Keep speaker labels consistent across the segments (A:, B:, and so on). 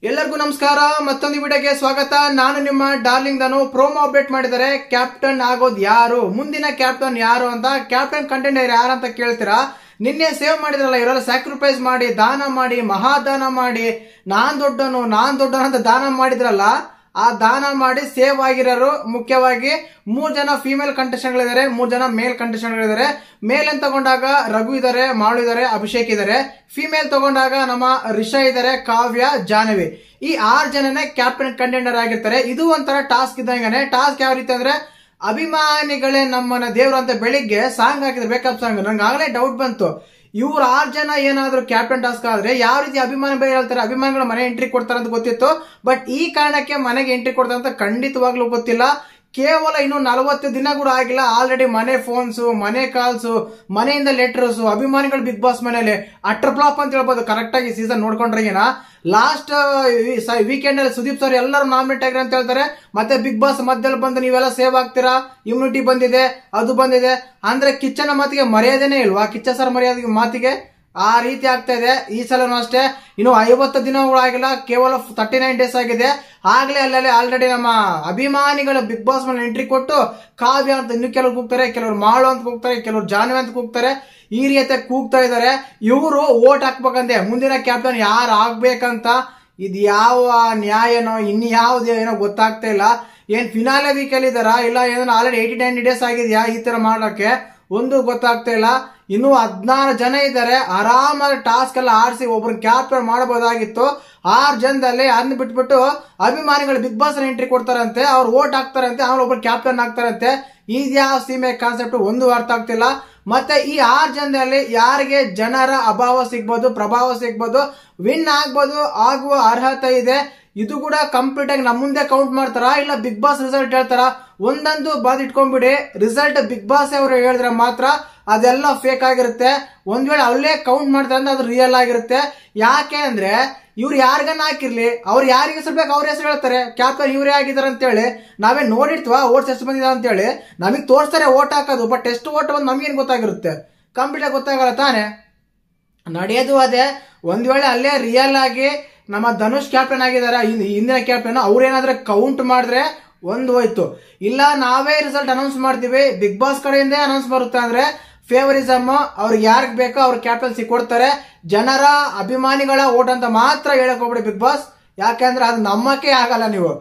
A: ಎಲ್ಲರಿಗೂ ನಮಸ್ಕಾರ. ಮತ್ತೊಂದು ವಿಡಿಯೋಗೆ ಸ್ವಾಗತ. ನಾನು ನಿಮ್ಮ ಡಾರ್ಲಿಂಗ್ ಧನು. ಪ್ರೋಮೋ ಅಪ್ಡೇಟ್ ಮಾಡಿದರೆ ಕ್ಯಾಪ್ಟನ್ ಆಗೋದು ಯಾರು, ಮುಂದಿನ ಕ್ಯಾಪ್ಟನ್ ಯಾರು ಅಂತ, ಕ್ಯಾಪ್ಟನ್ ಕಂಟೆಂಡರ್ ಯಾರು ಅಂತ ಕೇಳ್ತೀರಾ. ನಿನ್ನೆ ಸೇವ್ ಮಾಡಿದ್ರಲ್ಲ, ಇವರೆಲ್ಲ ಸ್ಯಾಕ್ರಿಫೈಸ್ ಮಾಡಿ, ದಾನ ಮಾಡಿ, ಮಹಾದಾನ ಮಾಡಿ, ನಾನ್ ದೊಡ್ಡನು ಅಂತ ದಾನ ಮಾಡಿದ್ರಲ್ಲ, ಆ ದಾನ ಮಾಡಿ ಸೇವ್ ಆಗಿರೋರು ಮುಖ್ಯವಾಗಿ 3 ಜನ ಫೀಮೇಲ್ ಕಂಟೆಸ್ಟೆಂಟ್ಗಳಿದ್ದಾರೆ, 3 ಜನ ಮೇಲ್ ಕಂಟೆಸ್ಟೆಂಟ್ಗಳಿದ್ದಾರೆ. ಮೇಲ್ ಅಂತ ತಗೊಂಡಾಗ ರಘು ಇದಾರೆ, ಮಾಳು ಇದಾರೆ, ಅಭಿಷೇಕ್ ಇದಾರೆ. ಫಿಮೇಲ್ ತಗೊಂಡಾಗ ನಮ್ಮ ರಿಷಾ ಇದಾರೆ, ಕಾವ್ಯ, ಜಾಹ್ನವಿ. ಈ 6 ಜನನೇ ಕ್ಯಾಪ್ಟನ್ ಕಂಟೆಂಡರ್ ಆಗಿರ್ತಾರೆ. ಇದು ಒಂಥರ ಟಾಸ್ಕ್ ಇದ್ದಂಗೆ. ಟಾಸ್ಕ್ ಯಾವ ರೀತಿ ಅಂದ್ರೆ, ಅಭಿಮಾನಿಗಳೇ ನಮ್ಮನ್ನ ದೇವ್ರು ಅಂತ ಬೆಳಿಗ್ಗೆ ಸಾಂಗ್ ಹಾಕಿದ್ರೆ, ಬೇಕಪ್ ಸಾಂಗ್. ನಂಗೆ ಆಗಲೇ ಡೌಟ್ ಬಂತು, ಇವ್ರು 6 ಜನ ಏನಾದ್ರು ಕ್ಯಾಪ್ಟನ್ ಟಾಸ್ಕ್ ಆದ್ರೆ ಯಾವ ರೀತಿ ಅಭಿಮಾನಿ ಬೇರೆ ಹೇಳ್ತಾರೆ, ಅಭಿಮಾನಿಗಳು ಮನೆ ಎಂಟ್ರಿ ಕೊಡ್ತಾರೆ ಅಂತ ಗೊತ್ತಿತ್ತು. ಬಟ್ ಈ ಕಾರಣಕ್ಕೆ ಮನೆಗೆ ಎಂಟ್ರಿ ಕೊಡ್ತಾರೆ ಅಂತ ಖಂಡಿತವಾಗ್ಲೂ ಗೊತ್ತಿಲ್ಲ. ಕೇವಲ ಇನ್ನು 40 ದಿನ ಕೂಡ ಆಗಿಲ್ಲ, ಆಲ್ರೆಡಿ ಮನೆ ಫೋನ್ಸ್, ಮನೆ ಕಾಲ್ಸ್, ಮನೆಯಿಂದ ಲೆಟರ್ಸ್, ಅಭಿಮಾನಿಗಳು ಬಿಗ್ ಬಾಸ್ ಮನೇಲಿ ಅಟ್ರ್ ಫ್ಲಾಪ್ ಅಂತ ಹೇಳ್ಬೋದು. ಕರೆಕ್ಟ್ ಆಗಿ ಸೀಸನ್ ನೋಡ್ಕೊಂಡ್ರೆಗಿನ ಲಾಸ್ಟ್ ವೀಕೆಂಡ್ ಅಲ್ಲಿ ಸುದೀಪ್ ಸರ್ ಎಲ್ಲರೂ ನಾಮಿನೇಟ್ ಆಗಿರ ಅಂತ ಹೇಳ್ತಾರೆ. ಮತ್ತೆ ಬಿಗ್ ಬಾಸ್ ಮಧ್ಯದಲ್ಲಿ ಬಂದು ನೀವೆಲ್ಲ ಸೇವ್ ಆಗ್ತೀರಾ, ಇಮ್ಯುನಿಟಿ ಬಂದಿದೆ, ಅದು ಬಂದಿದೆ ಅಂದ್ರೆ ಕಿಚ್ಚನ ಮಾತಿಗೆ ಮರ್ಯಾದೆನೇ ಇಲ್ವಾ? ಕಿಚ್ಚ ಸರ್ ಮರ್ಯಾದೆ ಮಾತಿಗೆ ಆ ರೀತಿ ಆಗ್ತಾ ಇದೆ. ಈ ಸಲನೂ ಅಷ್ಟೇ, ಇನ್ನು 50 ದಿನಗಳು ಆಗಿಲ್ಲ, ಕೇವಲ 39 ಡೇಸ್ ಆಗಿದೆ. ಆಗ್ಲೇ ಅಲ್ಲೇ ಆಲ್ರೆಡಿ ನಮ್ಮ ಅಭಿಮಾನಿಗಳ ಬಿಗ್ ಬಾಸ್ ಮೇಲೆ ಎಂಟ್ರಿ ಕೊಟ್ಟು ಕಾವ್ಯ ಅಂತ ಇನ್ನು ಕೆಲವ್ರು ಕೂಗ್ತಾರೆ, ಕೆಲವರು ಮಾಳು ಅಂತ ಕೂಗ್ತಾರೆ, ಕೆಲವರು ಜಾಹ್ನವಿ ಅಂತ ಕೂಗ್ತಾರೆ. ಈ ರೀತಿ ಕೂಗ್ತಾ ಇದಾರೆ. ಇವರು ಓಟ್ ಹಾಕ್ಬೇಕಂತೆ ಮುಂದಿನ ಕ್ಯಾಪ್ಟನ್ ಯಾರು ಆಗ್ಬೇಕಂತ. ಇದು ಯಾವ ನ್ಯಾಯನೋ ಇನ್ಯಾವುದೇನೋ ಗೊತ್ತಾಗ್ತಾ ಇಲ್ಲ. ಏನ್ ಫಿನಾಲೆ ವೀಕಲ್ಲಿ ಇದಾರ, ಇಲ್ಲ ಏನೋ ಆಲ್ರೆಡಿ 89 ಡೇಸ್ ಆಗಿದ್ಯಾ ಈ ತರ ಮಾಡಕ್ಕೆ, ಒಂದು ಗೊತ್ತಾಗ್ತಾ ಇಲ್ಲ. ಇನ್ನು 16 ಜನ ಇದ್ದಾರೆ. ಆರಾಮಾಗಿ ಟಾಸ್ಕ್ ಎಲ್ಲ ಆರಿಸಿ ಒಬ್ರು ಕ್ಯಾಪ್ಟನ್ ಮಾಡಬಹುದಾಗಿತ್ತು. 6 ಜನದಲ್ಲಿ ಅದನ್ನ ಬಿಟ್ಬಿಟ್ಟು ಅಭಿಮಾನಿಗಳು ಬಿಗ್ ಬಾಸ್ ಎಂಟ್ರಿ ಕೊಡ್ತಾರಂತೆ, ಅವ್ರು ಓಟ್ ಹಾಕ್ತಾರಂತೆ, ಆಮೇಲೆ ಒಬ್ರು ಕ್ಯಾಪ್ಟನ್ ಆಗ್ತಾರಂತೆ. ಇದ್ಯಾವ ಸೀಮೆ ಕಾನ್ಸೆಪ್ಟ್ ಒಂದು ಅರ್ಥ ಆಗ್ತಿಲ್ಲ. ಮತ್ತೆ ಈ 6 ಜನದಲ್ಲಿ ಯಾರಿಗೆ ಜನರ ಅಭಾವ ಸಿಗ್ಬೋದು, ಪ್ರಭಾವ ಸಿಗ್ಬೋದು, ವಿನ್ ಆಗ್ಬೋದು, ಆಗುವ ಅರ್ಹತೆ ಇದೆ. ಇದು ಕೂಡ ಕಂಪ್ಲೀಟ್ ಆಗಿ ನಮ್ಮ ಮುಂದೆ ಕೌಂಟ್ ಮಾಡ್ತಾರ, ಇಲ್ಲ ಬಿಗ್ ಬಾಸ್ ರಿಸಲ್ಟ್ ಹೇಳ್ತಾರ? ಒಂದಂತೂ ಬಾದ್ ಇಟ್ಕೊಂಡ್ಬಿಡಿ, ರಿಸಲ್ಟ್ ಬಿಗ್ ಬಾಸ್ ಅವರು ಹೇಳಿದ್ರೆ ಮಾತ್ರ ಅದೆಲ್ಲ ಫೇಕ್ ಆಗಿರುತ್ತೆ. ಒಂದ್ ವೇಳೆ ಅಲ್ಲೇ ಕೌಂಟ್ ಮಾಡ್ತಾರೆ ಅಂದ್ರೆ ಅದು ರಿಯಲ್ ಆಗಿರುತ್ತೆ. ಯಾಕೆ ಅಂದ್ರೆ ಇವ್ರು ಯಾರಿಗನ್ನ ಹಾಕಿರ್ಲಿ, ಅವ್ರು ಯಾರಿಗೆ ಹೆಸರು ಬೇಕು ಅವ್ರ ಹೆಸರು ಹೇಳ್ತಾರೆ, ಕ್ಯಾಪ್ಟನ್ ಇವರೇ ಆಗಿದಾರೆ ಅಂತೇಳಿ. ನಾವೇ ನೋಡಿರ್ತೀವ ಓಟ್ಸ್ ಎಷ್ಟು ಬಂದಿದೆ ಅಂತೇಳಿ, ನಮಗ್ ತೋರಿಸ್ತಾರೆ ಓಟ್ ಹಾಕೋದು. ಬಟ್ ಎಷ್ಟು ಓಟ್ ಬಂದು ನಮ್ಗೇನ್ ಗೊತ್ತಾಗಿರುತ್ತೆ? ಕಂಪ್ಲೀಟ್ ಆಗಿ ಗೊತ್ತಾಗಲ್ಲ ತಾನೆ. ನಡೆಯೋದು ಅದೇ. ಒಂದ್ ವೇಳೆ ಅಲ್ಲೇ ರಿಯಲ್ ಆಗಿ ನಮ್ಮ ಧನುಷ್ ಕ್ಯಾಪ್ಟನ್ ಆಗಿದಾರ, ಹಿಂದಿನ ಕ್ಯಾಪ್ಟನ್, ಅವ್ರೇನಾದ್ರೆ ಕೌಂಟ್ ಮಾಡಿದ್ರೆ ಒಂದು ಹೋಯ್ತು. ಇಲ್ಲ ನಾವೇ ರಿಸಲ್ಟ್ ಅನೌನ್ಸ್ ಮಾಡ್ತೀವಿ, ಬಿಗ್ ಬಾಸ್ ಕಡೆಯಿಂದ ಅನೌನ್ಸ್ ಬರುತ್ತೆ ಅಂದ್ರೆ ಫೇವರಿಸಮ್, ಅವ್ರಿಗೆ ಯಾರಿಗೆ ಬೇಕೋ ಅವ್ರ ಕ್ಯಾಪ್ಟನ್ಸಿ ಕೊಡ್ತಾರೆ. ಜನರ ಅಭಿಮಾನಿಗಳ ಓಟ್ ಅಂತ ಮಾತ್ರ ಹೇಳಕ್ ಹೋಗ್ಬಿಡಿ ಬಿಗ್ ಬಾಸ್. ಯಾಕಂದ್ರೆ ಅದು ನಮ್ಮಕ್ಕೆ ಆಗಲ್ಲ. ನೀವು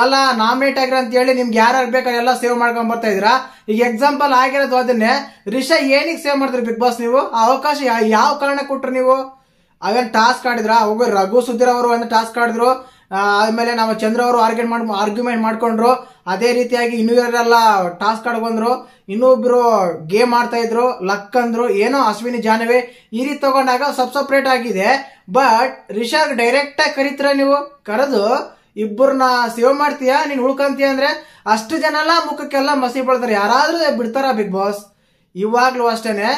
A: ಎಲ್ಲ ನಾಮಿನೇಟ್ ಆಗಿರ ಅಂತ ಹೇಳಿ ನಿಮ್ಗೆ ಯಾರು ಬೇಕಾದ್ರೆ ಎಲ್ಲ ಸೇವ್ ಮಾಡ್ಕೊಂಡ್ ಬರ್ತಾ ಇದ್ದೀರಾ. ಈಗ ಎಕ್ಸಾಂಪಲ್ ಆಗಿರೋದು ಅದನ್ನೇ, ರಿಷಾ ಏನಿಗೆ ಸೇವ್ ಮಾಡ್ತೀರಿ ಬಿಗ್ ಬಾಸ್ ನೀವು? ಆ ಅವಕಾಶ ಯಾವ ಕಾರಣ ಕೊಟ್ರು ನೀವು? ಅವೇನ್ ಟಾಸ್ಕ್ ಆಡಿದ್ರ? ಹೋಗಿ ರಘು ಸುಧೀರ್ ಅವರು ಒಂದು ಟಾಸ್ಕ್ ಆಡಿದ್ರು, ಆದ್ಮೇಲೆ ನಾವು ಚಂದ್ರ ಅವರು ಆರ್ಗ್ಯುಮೆಂಟ್ ಮಾಡ್ಕೊಂಡ್ರು. ಅದೇ ರೀತಿಯಾಗಿ ಇನ್ನೂರೆಲ್ಲ ಟಾಸ್ಕ್ ಆಡ್ ಬಂದ್ರು, ಇನ್ನೊಬ್ರು ಗೇಮ್ ಆಡ್ತಾ ಇದ್ರು, ಲಕ್ ಅಂದ್ರು, ಏನೋ ಅಶ್ವಿನಿ, ಜಾಹ್ನವಿ ಈ ರೀತಿ ತಗೊಂಡಾಗ ಸಪ್ರೇಟ್ ಆಗಿದೆ. ಬಟ್ ರಿಷಾಗ್ ಡೈರೆಕ್ಟ್ ಆಗಿ ಕರೀತೀರ ನೀವು? ಕರೆದು ಇಬ್ಬರನ್ನ ಸೇವ್ ಮಾಡ್ತೀಯಾ, ನೀನ್ ಉಳ್ಕಂತೀಯ ಅಂದ್ರೆ ಅಷ್ಟು ಜನ ಎಲ್ಲ ಮುಖಕ್ಕೆಲ್ಲ ಮಸಿ ಬಳ್ತಾರೆ. ಯಾರಾದ್ರೂ ಬಿಡ್ತಾರ ಬಿಗ್ ಬಾಸ್? ಇವಾಗ್ಲೂ ಅಷ್ಟೇನೆ,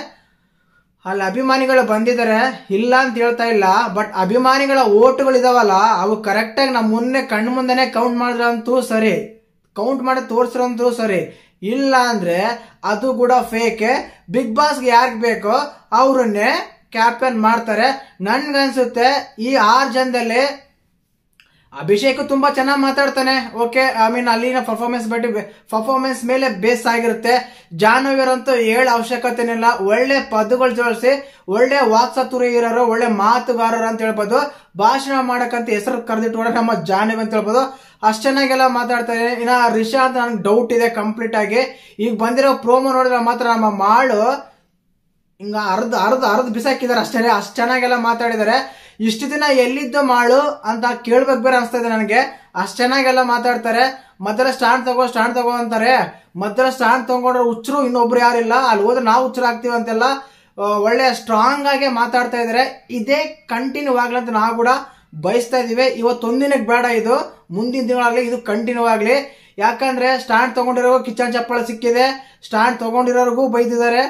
A: ಅಲ್ಲಿ ಅಭಿಮಾನಿಗಳು ಬಂದಿದ್ದಾರೆ, ಇಲ್ಲ ಅಂತ ಹೇಳ್ತಾ ಇಲ್ಲ. ಬಟ್ ಅಭಿಮಾನಿಗಳ ಓಟುಗಳು ಇದಾವಲ್ಲ, ಅವು ಕರೆಕ್ಟ್ ಆಗಿ ನಮ್ಮ ಕಣ್ಣು ಮುಂದೆನೆ ಕೌಂಟ್ ಮಾಡಿದ್ರಂತೂ ಸರಿ, ಕೌಂಟ್ ಮಾಡಿ ತೋರ್ಸ್ರಂತೂ ಸರಿ. ಇಲ್ಲ ಅಂದ್ರೆ ಅದು ಕೂಡ ಫೇಕ್. ಬಿಗ್ ಬಾಸ್ಗೆ ಯಾರಿಗೆ ಬೇಕೋ ಅವ್ರನ್ನೇ ಕ್ಯಾಪ್ಟನ್ ಮಾಡ್ತಾರೆ. ನನ್ಗನ್ಸುತ್ತೆ ಈ 6 ಜನದಲ್ಲಿ ಅಭಿಷೇಕ್ ತುಂಬಾ ಚೆನ್ನಾಗಿ ಮಾತಾಡ್ತಾನೆ, ಓಕೆ, ಐ ಮೀನ್ ಅಲ್ಲಿನ ಪರ್ಫಾರ್ಮೆನ್ಸ್ ಮೇಲೆ ಬೇಸ್ ಆಗಿರುತ್ತೆ. ಜಾಹ್ನವಿಯರಂತೂ ಹೇಳ ಅವಶ್ಯಕತೆನಿಲ್ಲ, ಒಳ್ಳೆ ಪದಗಳು ಜೋಡಿಸಿ, ಒಳ್ಳೆ ವಾಕ್ಸತುರಿ ಇರೋರು, ಒಳ್ಳೆ ಮಾತುಗಾರರು ಅಂತ ಹೇಳ್ಬೋದು. ಭಾಷಣ ಮಾಡಕ್ಕಂತ ಹೆಸರು ಕರೆದಿಟ್ಕೊಂಡ್ರೆ ನಮ್ಮ ಜಾಹ್ನವಿ ಅಂತ ಹೇಳ್ಬೋದು. ಅಷ್ಟ್ ಚೆನ್ನಾಗೆಲ್ಲ ಮಾತಾಡ್ತಾರೆ. ಇನ್ನ ರಿಷಾ ಅಂತ ನನ್ಗೆ ಡೌಟ್ ಇದೆ ಕಂಪ್ಲೀಟ್ ಆಗಿ. ಈಗ ಬಂದಿರೋ ಪ್ರೋಮೋ ನೋಡಿದ್ರೆ ಮಾತ್ರ ನಮ್ಮ ಮಾಳು ಹಿಂಗ ಅರ್ಧ ಬಿಸಾಕಿದಾರೆ ಅಷ್ಟೇ. ಅಷ್ಟ್ ಚೆನ್ನಾಗೆಲ್ಲ ಮಾತಾಡಿದಾರೆ. ಇಷ್ಟು ದಿನ ಎಲ್ಲಿದ್ದು ಮಾಳು ಅಂತ ಕೇಳ್ಬೇಕು ಬೇರೆ ಅನ್ಸ್ತಾ ಇದೆ ನನಗೆ. ಅಷ್ಟ್ ಚೆನ್ನಾಗೆಲ್ಲ ಮಾತಾಡ್ತಾರೆ. ಮೊದಲ ಸ್ಟ್ಯಾಂಡ್ ತಗೋ ಅಂತಾರೆ. ಮೊದಲ ಸ್ಟ್ಯಾಂಡ್ ತಗೊಂಡ್ರೆ ಹುಚ್ಚರು ಇನ್ನೊಬ್ರು ಯಾರಿಲ್ಲ, ಅಲ್ಲಿ ಹೋದ್ರೆ ನಾವು ಹುಚ್ಚರು ಆಗ್ತೀವಿ ಅಂತೆಲ್ಲ ಒಳ್ಳೆ ಸ್ಟ್ರಾಂಗ್ ಆಗಿ ಮಾತಾಡ್ತಾ ಇದಾರೆ. ಇದೇ ಕಂಟಿನ್ಯೂ ಆಗ್ಲಿ ಅಂತ ನಾವು ಕೂಡ ಬಯಸ್ತಾ ಇದೀವಿ. ಇವತ್ತೊಂದಿನಕ್ಕೆ ಬೇಡ, ಇದು ಮುಂದಿನ ದಿನಗಳಾಗ್ಲಿ ಇದು ಕಂಟಿನ್ಯೂ ಆಗ್ಲಿ. ಯಾಕಂದ್ರೆ ಸ್ಟ್ಯಾಂಡ್ ತಗೊಂಡಿರೋ ಕಿಚ್ಚನ್ ಚಪ್ಪಳ ಸಿಕ್ಕಿದೆ, ಸ್ಟ್ಯಾಂಡ್ ತಗೊಂಡಿರೋರ್ಗೂ ಬೈದಿದ್ದಾರೆ,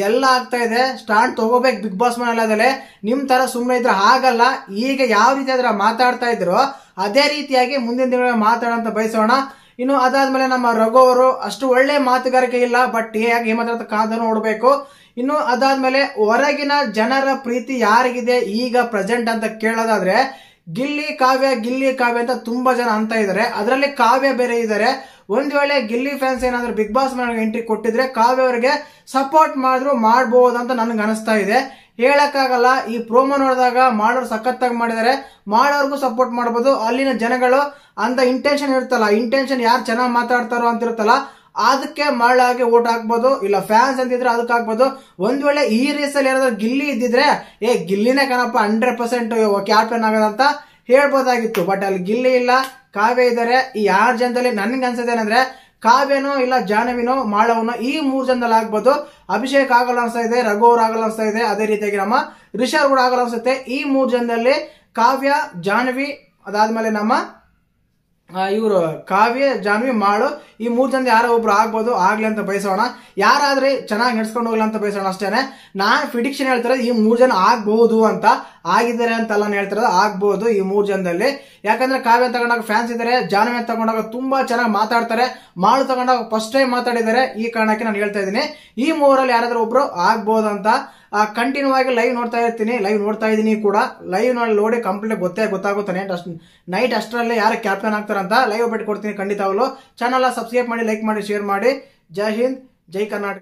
A: ಎಲ್ಲ ಆಗ್ತಾ ಇದೆ. ಸ್ಟ್ಯಾಂಡ್ ತಗೋಬೇಕು ಬಿಗ್ ಬಾಸ್ ಮನೆಯಲ್ಲದಲ್ಲೇ. ನಿಮ್ ತರ ಸುಮ್ಮನೆ ಇದ್ರೆ ಆಗಲ್ಲ. ಈಗ ಯಾವ ರೀತಿ ಆದ್ರೆ ಮಾತಾಡ್ತಾ ಇದ್ರು ಅದೇ ರೀತಿಯಾಗಿ ಮುಂದಿನ ದಿನಗಳಲ್ಲಿ ಮಾತಾಡೋಂತ ಬಯಸೋಣ. ಇನ್ನು ಅದಾದ್ಮೇಲೆ ನಮ್ಮ ರಘು ಅವರು ಅಷ್ಟು ಒಳ್ಳೆ ಮಾತುಗಾರಿಕೆ ಇಲ್ಲ, ಬಟ್ ಹೇಗೆ ಮಾತಾಡ್ತಾ ಕಾದು ನೋಡ್ಬೇಕು. ಇನ್ನು ಅದಾದ್ಮೇಲೆ ಹೊರಗಿನ ಜನರ ಪ್ರೀತಿ ಯಾರಿಗಿದೆ ಈಗ ಪ್ರೆಸೆಂಟ್ ಅಂತ ಕೇಳೋದಾದ್ರೆ ಗಿಲ್ಲಿ ಕಾವ್ಯ ಅಂತ ತುಂಬಾ ಜನ ಅಂತ ಇದಾರೆ. ಅದರಲ್ಲಿ ಕಾವ್ಯ ಬೇರೆ ಇದ್ದಾರೆ. ಒಂದ್ ವೇಳೆ ಗಿಲ್ಲಿ ಫ್ಯಾನ್ಸ್ ಏನಾದ್ರು ಬಿಗ್ ಬಾಸ್ ಮನೆಗೆ ಎಂಟ್ರಿ ಕೊಟ್ಟಿದ್ರೆ ಕಾವ್ಯ ಅವರಿಗೆ ಸಪೋರ್ಟ್ ಮಾಡಬಹುದು ಅಂತ ನನ್ಗೆ ಅನಿಸ್ತಾ ಇದೆ. ಹೇಳಕ್ಕಾಗಲ್ಲ, ಈ ಪ್ರೋಮೋ ನೋಡಿದಾಗ ಮಾಡೋರು ಸಖತ್ತಾಗಿ ಮಾಡಿದ್ದಾರೆ, ಮಾಡೋರ್ಗೂ ಸಪೋರ್ಟ್ ಮಾಡಬಹುದು. ಅಲ್ಲಿನ ಜನಗಳು ಅಂತ ಇಂಟೆನ್ಷನ್ ಇರುತ್ತಲ್ಲ, ಇಂಟೆನ್ಷನ್ ಯಾರು ಚೆನ್ನಾಗಿ ಮಾತಾಡ್ತಾರೋ ಅಂತ ಇರುತ್ತಲ್ಲ, ಅದಕ್ಕೆ ಮಾಡಾಗಿ ಓಟ್ ಹಾಕ್ಬೋದು. ಇಲ್ಲ ಫ್ಯಾನ್ಸ್ ಅಂತಿದ್ರೆ ಅದಕ್ಕೆ ಹಾಕ್ಬೋದು. ಒಂದ್ ವೇಳೆ ಈ ರೇಸಲ್ಲಿ ಯಾರಾದ್ರೂ ಗಿಲ್ಲಿ ಇದ್ದಿದ್ರೆ ಗಿಲ್ಲಿನೇ ಕಣಪ್ಪ 100% ಕ್ಯಾಪ್ಟನ್ ಆಗೋದಂತ ಹೇಳ್ಬೋದಾಗಿತ್ತು. ಬಟ್ ಅಲ್ಲಿ ಗಿಲ್ಲಿ ಇಲ್ಲ, ಕಾವ್ಯ ಇದ್ದಾರೆ. ಈ 6 ಜನದಲ್ಲಿ ನನ್ಗೆ ಅನ್ಸೋದೇನಂದ್ರೆ ಕಾವ್ಯನೋ ಇಲ್ಲ ಜಾಹ್ನವಿನೋ ಮಾಳವನೋ ಈ 3 ಜನದಲ್ಲಿ ಆಗ್ಬೋದು. ಅಭಿಷೇಕ್ ಆಗಲ್ಲ ಅನ್ಸ್ತಾ ಇದೆ, ರಘು ಅವ್ರು ಆಗಲ್ಲ ಅನ್ಸ್ತಾ ಇದೆ, ಅದೇ ರೀತಿಯಾಗಿ ನಮ್ಮ ರಿಷಬ್ ಕೂಡ ಆಗಲ್ಲ ಅನ್ಸುತ್ತೆ. ಈ 3 ಜನದಲ್ಲಿ ಕಾವ್ಯ, ಜಾಹ್ನವಿ, ಅದಾದ್ಮೇಲೆ ನಮ್ಮ ಇವರು ಕಾವ್ಯ, ಜಾಹ್ನವಿ, ಮಾಳು, ಈ 3 ಜನ ಯಾರೋ ಒಬ್ರು ಆಗ್ಬೋದು. ಆಗ್ಲಿ ಅಂತ ಬಯಸೋಣ. ಯಾರಾದ್ರೆ ಚೆನ್ನಾಗಿ ನಡ್ಸ್ಕೊಂಡು ಹೋಗ್ಲಿ ಅಂತ ಬಯಸೋಣ ಅಷ್ಟೇನೆ. ನಾನ್ ಪ್ರಿಡಿಕ್ಷನ್ ಹೇಳ್ತಿರೋದು ಈ 3 ಜನ ಆಗ್ಬಹುದು ಅಂತ, ಆಗಿದ್ದಾರೆ ಅಂತಲ್ಲ ಹೇಳ್ತಿರೋದು, ಆಗ್ಬಹುದು ಈ 3 ಜನದಲ್ಲಿ. ಯಾಕಂದ್ರೆ ಕಾವ್ಯ ತಗೊಂಡಾಗ ಫ್ಯಾನ್ಸ್ ಇದ್ದಾರೆ, ಜಾಹ್ನವಿ ತಗೊಂಡಾಗ ತುಂಬಾ ಚೆನ್ನಾಗಿ ಮಾತಾಡ್ತಾರೆ, ಮಾಳು ತಗೊಂಡಾಗ ಫಸ್ಟ್ ಟೈಮ್ ಮಾತಾಡಿದ್ದಾರೆ. ಈ ಕಾರಣಕ್ಕೆ ನಾನು ಹೇಳ್ತಾ ಇದ್ದೀನಿ ಈ 3ರಲ್ಲಿ ಯಾರಾದ್ರೂ ಒಬ್ರು ಆಗ್ಬಹುದು ಅಂತ. ಕಂಟಿನ್ಯೂ ಆಗಿ ಲೈವ್ ನೋಡ್ತಾ ಇದ್ದೀನಿ ಕೂಡ. ಲೈವ್ ನೋಡಿ ಕಂಪ್ಲೀಟ್ ಗೊತ್ತಾಗುತ್ತೆ ನೈಟ್ ಅಷ್ಟರಲ್ಲೇ ಯಾರು ಕ್ಯಾಪ್ಟನ್ ಆಗ್ತಾರಂತ ಲೈವ್ ಅಪ್ಡೇಟ್ ಕೊಡ್ತೀನಿ ಖಂಡಿತವಾಗ್ಲು. ಚಾನಲ್ ಸಬ್ಸ್ಕ್ರೈಬ್ ಮಾಡಿ, ಲೈಕ್ ಮಾಡಿ, ಶೇರ್ ಮಾಡಿ. ಜೈ ಹಿಂದ್, ಜೈ ಕರ್ನಾಟಕ.